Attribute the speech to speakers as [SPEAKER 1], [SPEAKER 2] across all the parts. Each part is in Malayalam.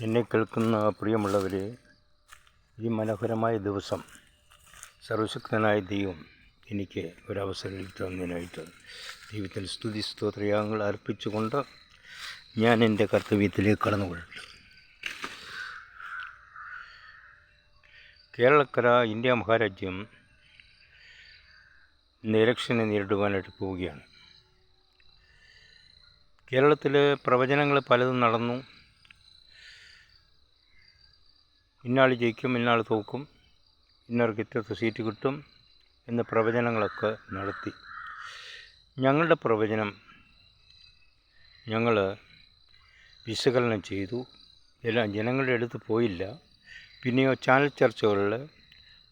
[SPEAKER 1] എന്നെ കേൾക്കുന്ന പ്രിയമുള്ളവരെ, ഈ മനോഹരമായ ദിവസം സർവശക്തനായ ദൈവം എനിക്ക് ഒരവസരം തന്നതിനായിട്ട് ദൈവത്തിന് സ്തുതി സ്തോത്രയാഗങ്ങൾ അർപ്പിച്ചുകൊണ്ട് ഞാൻ എൻ്റെ കർത്തവ്യത്തിലേക്ക് കടന്നുകൊള്ളട്ടെ. കേരളക്കര ഇന്ത്യ മഹാരാജ്യം ഇന്ന് ഇലക്ഷനെ നേരിടുവാനായിട്ട് പോവുകയാണ്. കേരളത്തിൽ പ്രവചനങ്ങൾ പലതും നടന്നു. ഇന്നാൾ ജയിക്കും, ഇന്നാൾ തോക്കും, ഇന്നവർക്ക് ഇത്രത്തെ സീറ്റ് കിട്ടും എന്ന പ്രവചനങ്ങളൊക്കെ നടത്തി. ഞങ്ങളുടെ പ്രവചനം ഞങ്ങൾ വിശകലനം ചെയ്തു. എല്ലാം ജനങ്ങളുടെ അടുത്ത് പോയില്ല. പിന്നെയോ ചാനൽ ചർച്ചകളിൽ,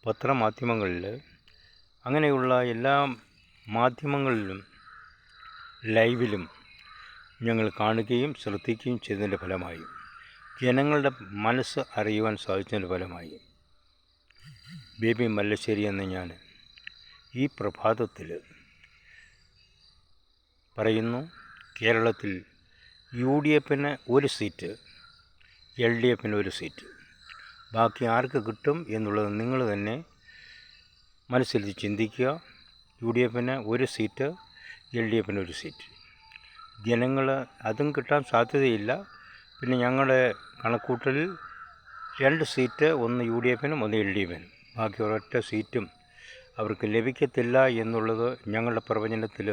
[SPEAKER 1] പത്രമാധ്യമങ്ങളിൽ, അങ്ങനെയുള്ള എല്ലാ മാധ്യമങ്ങളിലും ലൈവിലും ഞങ്ങൾ കാണുകയും ശ്രദ്ധിക്കുകയും ചെയ്തതിൻ്റെ ഫലമായി, ജനങ്ങളുടെ മനസ്സ് അറിയുവാൻ സാധിച്ചതിൻ്റെ ഫലമായി, ബേബി മല്ലശ്ശേരി എന്ന ഞാൻ ഈ പ്രഭാതത്തിൽ പറയുന്നു, കേരളത്തിൽ UDFന് ഒരു സീറ്റ്, LDFന് ഒരു സീറ്റ്, ബാക്കി ആർക്ക് കിട്ടും എന്നുള്ളത് നിങ്ങൾ തന്നെ മനസ്സിൽ ചിന്തിക്കുക. UDFന് ഒരു സീറ്റ്, LDFന് ഒരു സീറ്റ്. ജനങ്ങൾ അതും കിട്ടാൻ സാധ്യതയില്ല. പിന്നെ ഞങ്ങളുടെ കണക്കൂട്ടലിൽ 2 സീറ്റ്, ഒന്ന് UDFനും ഒന്ന് LDFനും, ബാക്കി ഒരൊറ്റ സീറ്റും അവർക്ക് ലഭിക്കത്തില്ല എന്നുള്ളത് ഞങ്ങളുടെ പ്രവചനത്തിൽ,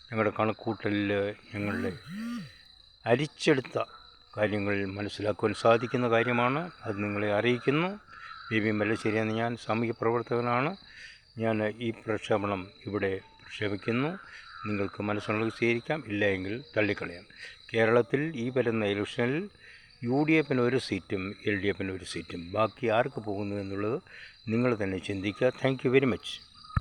[SPEAKER 1] ഞങ്ങളുടെ കണക്കൂട്ടലിൽ ഞങ്ങളുടെ അരിച്ചെടുത്ത കാര്യങ്ങൾ മനസ്സിലാക്കുവാൻ സാധിക്കുന്ന കാര്യമാണ്. അത് നിങ്ങളെ അറിയിക്കുന്നു. ബേബി മല്ലശ്ശേരി എന്ന ഞാൻ സാമൂഹ്യ പ്രവർത്തകനാണ്. ഞാൻ ഈ പ്രക്ഷേപണം ഇവിടെ പ്രക്ഷേപിക്കുന്നു. നിങ്ങൾക്ക് മനസ്സുള്ളത് സ്വീകരിക്കാം, ഇല്ല എങ്കിൽ തള്ളിക്കളയാം. കേരളത്തിൽ ഈ വരുന്ന ഇലക്ഷനിൽ UDFന് ഒരു സീറ്റും LDFന് ഒരു സീറ്റും, ബാക്കി ആർക്ക് പോകുന്നു എന്നുള്ളത് നിങ്ങൾ തന്നെ ചിന്തിക്കുക. Thank you very much.